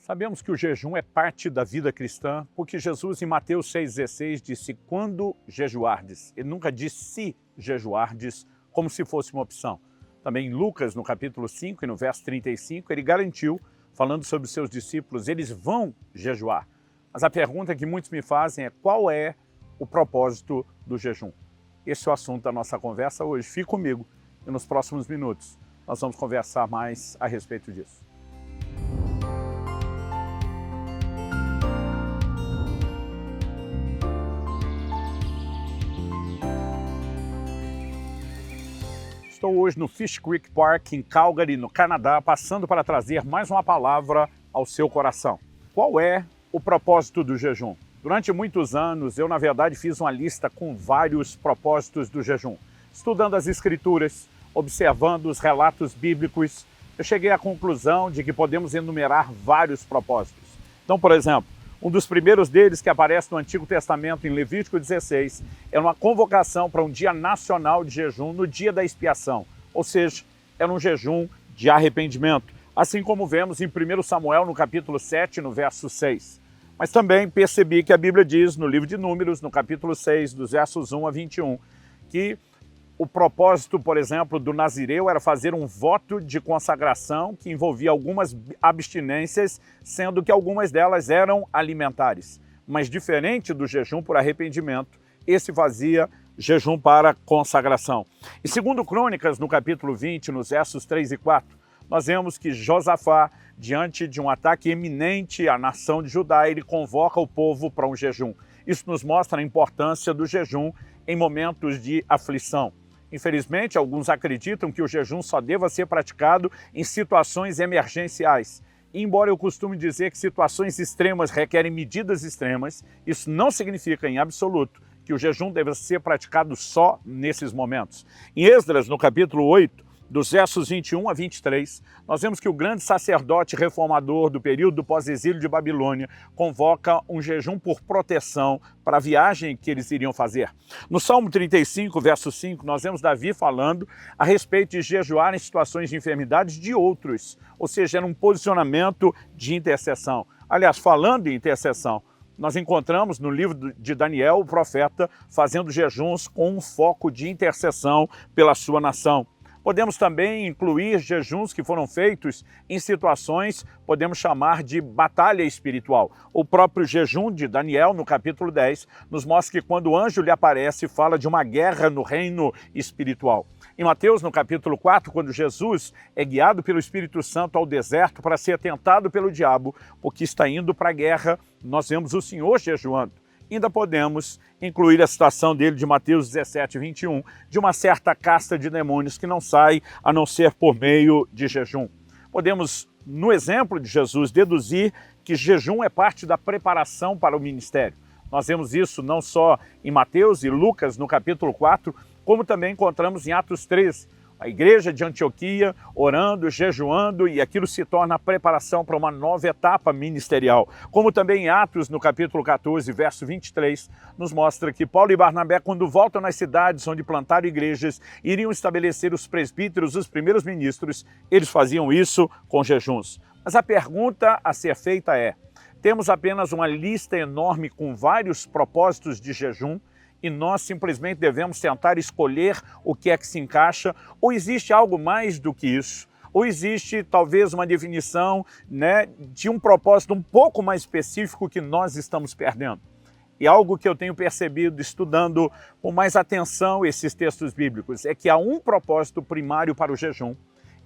Sabemos que o jejum é parte da vida cristã, porque Jesus em Mateus 6,16 disse, quando jejuardes. Ele nunca disse se jejuardes, como se fosse uma opção. Também em Lucas, no capítulo 5 e no verso 35, ele garantiu, falando sobre os seus discípulos, eles vão jejuar. Mas a pergunta que muitos me fazem é, qual é o propósito do jejum? Esse é o assunto da nossa conversa hoje. Fique comigo e nos próximos minutos nós vamos conversar mais a respeito disso. Estou hoje no Fish Creek Park, em Calgary, no Canadá, passando para trazer mais uma palavra ao seu coração. Qual é o propósito do jejum? Durante muitos anos, eu, na verdade, fiz uma lista com vários propósitos do jejum. Estudando as Escrituras, observando os relatos bíblicos, eu cheguei à conclusão de que podemos enumerar vários propósitos. Então, por exemplo, um dos primeiros deles que aparece no Antigo Testamento, em Levítico 16, é uma convocação para um dia nacional de jejum no dia da expiação, ou seja, era um jejum de arrependimento, assim como vemos em 1 Samuel, no capítulo 7, no verso 6. Mas também percebi que a Bíblia diz, no livro de Números, no capítulo 6, dos versos 1 a 21, que o propósito, por exemplo, do nazireu era fazer um voto de consagração que envolvia algumas abstinências, sendo que algumas delas eram alimentares. Mas diferente do jejum por arrependimento, esse fazia jejum para consagração. E segundo Crônicas, no capítulo 20, nos versos 3 e 4, nós vemos que Josafá, diante de um ataque iminente à nação de Judá, ele convoca o povo para um jejum. Isso nos mostra a importância do jejum em momentos de aflição. Infelizmente, alguns acreditam que o jejum só deva ser praticado em situações emergenciais. E, embora eu costume dizer que situações extremas requerem medidas extremas, isso não significa em absoluto que o jejum deve ser praticado só nesses momentos. Em Esdras, no capítulo 8, dos versos 21 a 23, nós vemos que o grande sacerdote reformador do período do pós-exílio de Babilônia convoca um jejum por proteção para a viagem que eles iriam fazer. No Salmo 35, verso 5, nós vemos Davi falando a respeito de jejuar em situações de enfermidades de outros, ou seja, era um posicionamento de intercessão. Aliás, falando em intercessão, nós encontramos no livro de Daniel, o profeta, fazendo jejuns com um foco de intercessão pela sua nação. Podemos também incluir jejuns que foram feitos em situações, podemos chamar de batalha espiritual. O próprio jejum de Daniel, no capítulo 10, nos mostra que quando o anjo lhe aparece, fala de uma guerra no reino espiritual. Em Mateus, no capítulo 4, quando Jesus é guiado pelo Espírito Santo ao deserto para ser tentado pelo diabo, porque está indo para a guerra, nós vemos o Senhor jejuando. Ainda podemos incluir a citação dele de Mateus 17, 21, de uma certa casta de demônios que não sai a não ser por meio de jejum. Podemos, no exemplo de Jesus, deduzir que jejum é parte da preparação para o ministério. Nós vemos isso não só em Mateus e Lucas, no capítulo 4, como também encontramos em Atos 13. A igreja de Antioquia orando, jejuando, e aquilo se torna a preparação para uma nova etapa ministerial. Como também em Atos, no capítulo 14, verso 23, nos mostra que Paulo e Barnabé, quando voltam nas cidades onde plantaram igrejas, iriam estabelecer os presbíteros, os primeiros ministros, eles faziam isso com jejuns. Mas a pergunta a ser feita é, temos apenas uma lista enorme com vários propósitos de jejum, e nós simplesmente devemos tentar escolher o que é que se encaixa, ou existe algo mais do que isso? Ou existe talvez uma definição, de um propósito um pouco mais específico que nós estamos perdendo? E algo que eu tenho percebido estudando com mais atenção esses textos bíblicos é que há um propósito primário para o jejum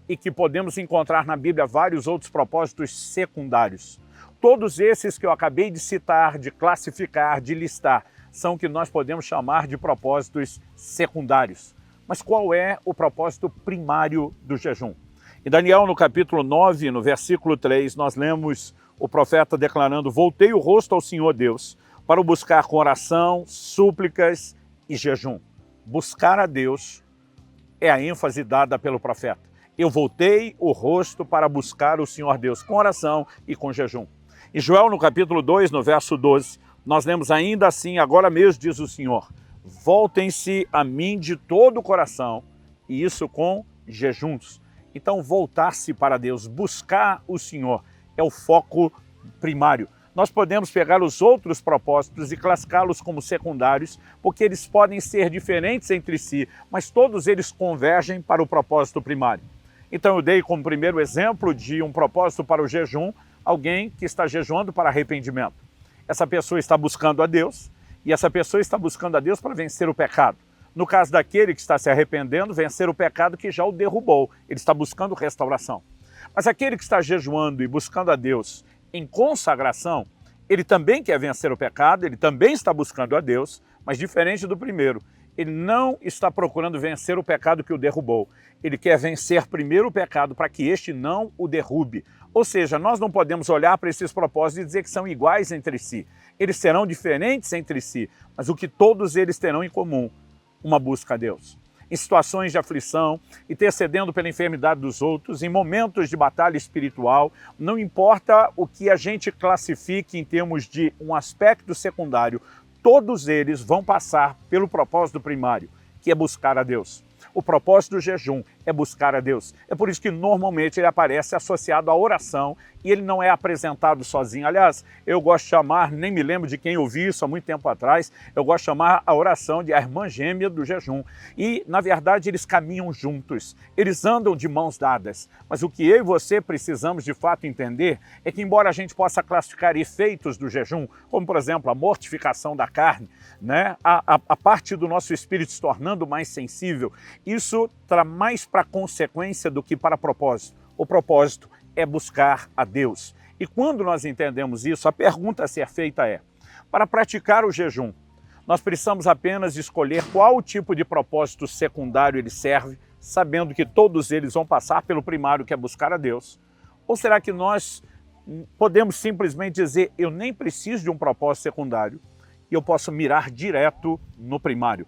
e que podemos encontrar na Bíblia vários outros propósitos secundários. Todos esses que eu acabei de citar, de classificar, de listar, são o que nós podemos chamar de propósitos secundários. Mas qual é o propósito primário do jejum? Em Daniel, no capítulo 9, no versículo 3, nós lemos o profeta declarando, voltei o rosto ao Senhor Deus para o buscar com oração, súplicas e jejum. Buscar a Deus é a ênfase dada pelo profeta. Eu voltei o rosto para buscar o Senhor Deus com oração e com jejum. Em Joel, no capítulo 2, no verso 12, nós lemos ainda assim, agora mesmo diz o Senhor, voltem-se a mim de todo o coração, e isso com jejuns. Então, voltar-se para Deus, buscar o Senhor, é o foco primário. Nós podemos pegar os outros propósitos e classificá-los como secundários, porque eles podem ser diferentes entre si, mas todos eles convergem para o propósito primário. Então eu dei como primeiro exemplo de um propósito para o jejum, alguém que está jejuando para arrependimento. Essa pessoa está buscando a Deus, e essa pessoa está buscando a Deus para vencer o pecado. No caso daquele que está se arrependendo, vencer o pecado que já o derrubou. Ele está buscando restauração. Mas aquele que está jejuando e buscando a Deus em consagração, ele também quer vencer o pecado, ele também está buscando a Deus, mas diferente do primeiro, ele não está procurando vencer o pecado que o derrubou. Ele quer vencer primeiro o pecado para que este não o derrube. Ou seja, nós não podemos olhar para esses propósitos e dizer que são iguais entre si. Eles serão diferentes entre si, mas o que todos eles terão em comum, uma busca a Deus. Em situações de aflição, intercedendo pela enfermidade dos outros, em momentos de batalha espiritual, não importa o que a gente classifique em termos de um aspecto secundário, todos eles vão passar pelo propósito primário, que é buscar a Deus. O propósito do jejum é buscar a Deus. É por isso que normalmente ele aparece associado à oração e ele não é apresentado sozinho. Aliás, eu gosto de chamar, nem me lembro de quem eu vi isso há muito tempo atrás, eu gosto de chamar a oração de a irmã gêmea do jejum. E, na verdade, eles caminham juntos, eles andam de mãos dadas. Mas o que eu e você precisamos de fato entender é que, embora a gente possa classificar efeitos do jejum, como, por exemplo, a mortificação da carne, né? a parte do nosso espírito se tornando mais sensível, isso traz mais para consequência do que para propósito. O propósito é buscar a Deus. E quando nós entendemos isso, a pergunta a ser feita é, para praticar o jejum, nós precisamos apenas escolher qual tipo de propósito secundário ele serve, sabendo que todos eles vão passar pelo primário, que é buscar a Deus? Ou será que nós podemos simplesmente dizer, eu nem preciso de um propósito secundário e eu posso mirar direto no primário?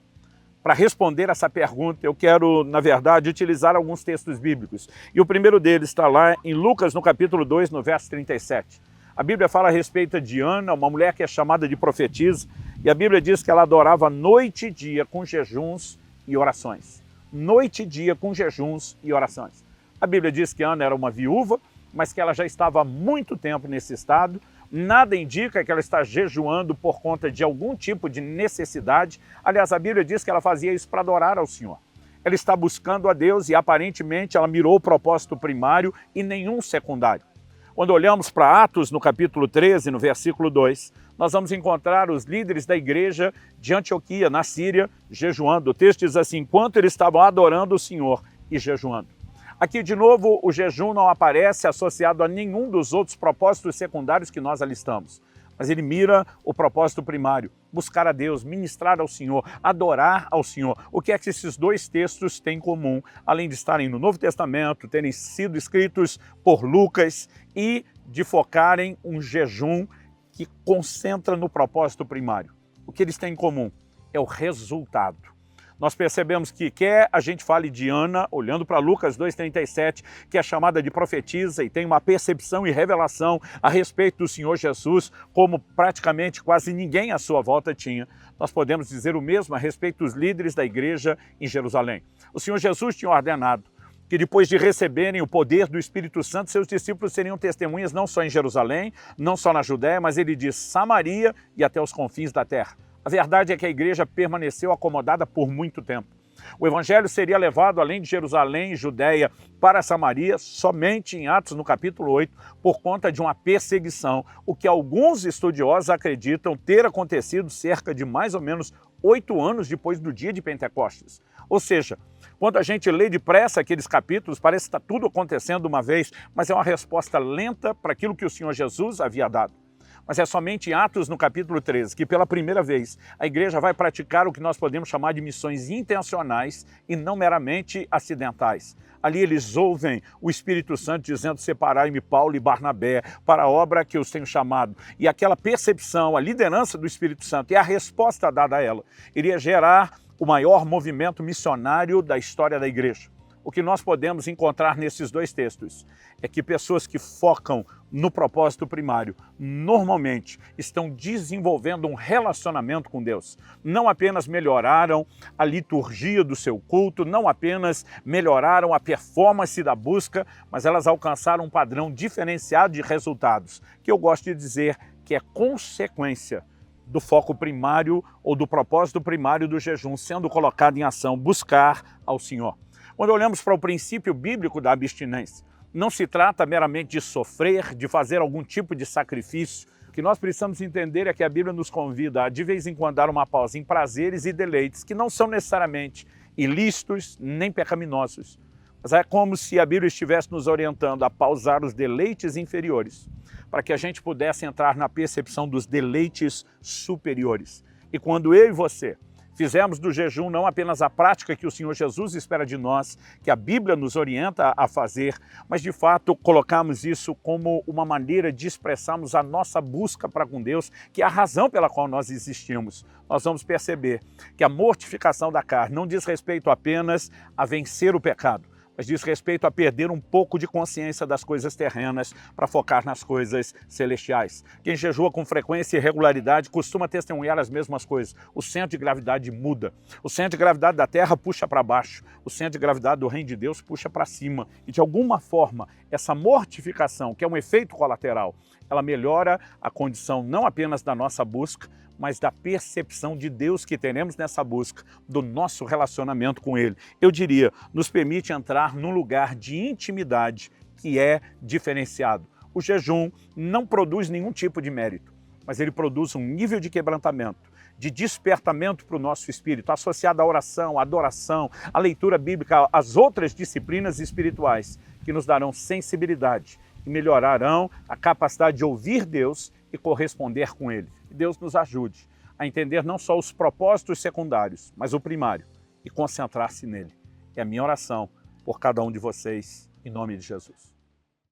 Para responder essa pergunta, eu quero, na verdade, utilizar alguns textos bíblicos. E o primeiro deles está lá em Lucas, no capítulo 2, no verso 37. A Bíblia fala a respeito de Ana, uma mulher que é chamada de profetisa, e a Bíblia diz que ela adorava noite e dia com jejuns e orações. Noite e dia com jejuns e orações. A Bíblia diz que Ana era uma viúva, mas que ela já estava há muito tempo nesse estado. Nada indica que ela está jejuando por conta de algum tipo de necessidade. Aliás, a Bíblia diz que ela fazia isso para adorar ao Senhor. Ela está buscando a Deus e aparentemente ela mirou o propósito primário e nenhum secundário. Quando olhamos para Atos, no capítulo 13, no versículo 2, nós vamos encontrar os líderes da igreja de Antioquia, na Síria, jejuando. O texto diz assim, enquanto eles estavam adorando o Senhor e jejuando. Aqui, de novo, o jejum não aparece associado a nenhum dos outros propósitos secundários que nós alistamos. Mas ele mira o propósito primário, buscar a Deus, ministrar ao Senhor, adorar ao Senhor. O que é que esses dois textos têm em comum, além de estarem no Novo Testamento, terem sido escritos por Lucas e de focarem um jejum que concentra no propósito primário? O que eles têm em comum é o resultado. Nós percebemos que quer a gente fale de Ana, olhando para Lucas 2,37, que é chamada de profetisa e tem uma percepção e revelação a respeito do Senhor Jesus, como praticamente quase ninguém à sua volta tinha. Nós podemos dizer o mesmo a respeito dos líderes da igreja em Jerusalém. O Senhor Jesus tinha ordenado que depois de receberem o poder do Espírito Santo, seus discípulos seriam testemunhas não só em Jerusalém, não só na Judéia, mas ele diz Samaria e até os confins da terra. A verdade é que a igreja permaneceu acomodada por muito tempo. O evangelho seria levado além de Jerusalém e Judéia para Samaria somente em Atos, no capítulo 8, por conta de uma perseguição, o que alguns estudiosos acreditam ter acontecido cerca de mais ou menos 8 anos depois do dia de Pentecostes. Ou seja, quando a gente lê depressa aqueles capítulos, parece que está tudo acontecendo de uma vez, mas é uma resposta lenta para aquilo que o Senhor Jesus havia dado. Mas é somente em Atos, no capítulo 13, que pela primeira vez a igreja vai praticar o que nós podemos chamar de missões intencionais e não meramente acidentais. Ali eles ouvem o Espírito Santo dizendo, separai-me Paulo e Barnabé para a obra que eu os tenho chamado. E aquela percepção, a liderança do Espírito Santo e a resposta dada a ela, iria gerar o maior movimento missionário da história da igreja. O que nós podemos encontrar nesses dois textos é que pessoas que focam no propósito primário normalmente estão desenvolvendo um relacionamento com Deus. Não apenas melhoraram a liturgia do seu culto, não apenas melhoraram a performance da busca, mas elas alcançaram um padrão diferenciado de resultados, que eu gosto de dizer que é consequência do foco primário ou do propósito primário do jejum sendo colocado em ação, buscar ao Senhor. Quando olhamos para o princípio bíblico da abstinência, não se trata meramente de sofrer, de fazer algum tipo de sacrifício. O que nós precisamos entender é que a Bíblia nos convida a, de vez em quando, dar uma pausa em prazeres e deleites que não são necessariamente ilícitos nem pecaminosos. Mas é como se a Bíblia estivesse nos orientando a pausar os deleites inferiores, para que a gente pudesse entrar na percepção dos deleites superiores. E quando eu e você fizemos do jejum não apenas a prática que o Senhor Jesus espera de nós, que a Bíblia nos orienta a fazer, mas de fato colocamos isso como uma maneira de expressarmos a nossa busca para com Deus, que é a razão pela qual nós existimos. Nós vamos perceber que a mortificação da carne não diz respeito apenas a vencer o pecado, mas diz respeito a perder um pouco de consciência das coisas terrenas para focar nas coisas celestiais. Quem jejua com frequência e regularidade costuma testemunhar as mesmas coisas. O centro de gravidade muda. O centro de gravidade da Terra puxa para baixo. O centro de gravidade do Reino de Deus puxa para cima. E de alguma forma, essa mortificação, que é um efeito colateral, ela melhora a condição não apenas da nossa busca, mas da percepção de Deus que teremos nessa busca, do nosso relacionamento com Ele. Eu diria, nos permite entrar num lugar de intimidade que é diferenciado. O jejum não produz nenhum tipo de mérito, mas ele produz um nível de quebrantamento, de despertamento para o nosso espírito, associado à oração, à adoração, à leitura bíblica, às outras disciplinas espirituais, que nos darão sensibilidade e melhorarão a capacidade de ouvir Deus e corresponder com Ele. Que Deus nos ajude a entender não só os propósitos secundários, mas o primário, e concentrar-se nele. É a minha oração por cada um de vocês, em nome de Jesus.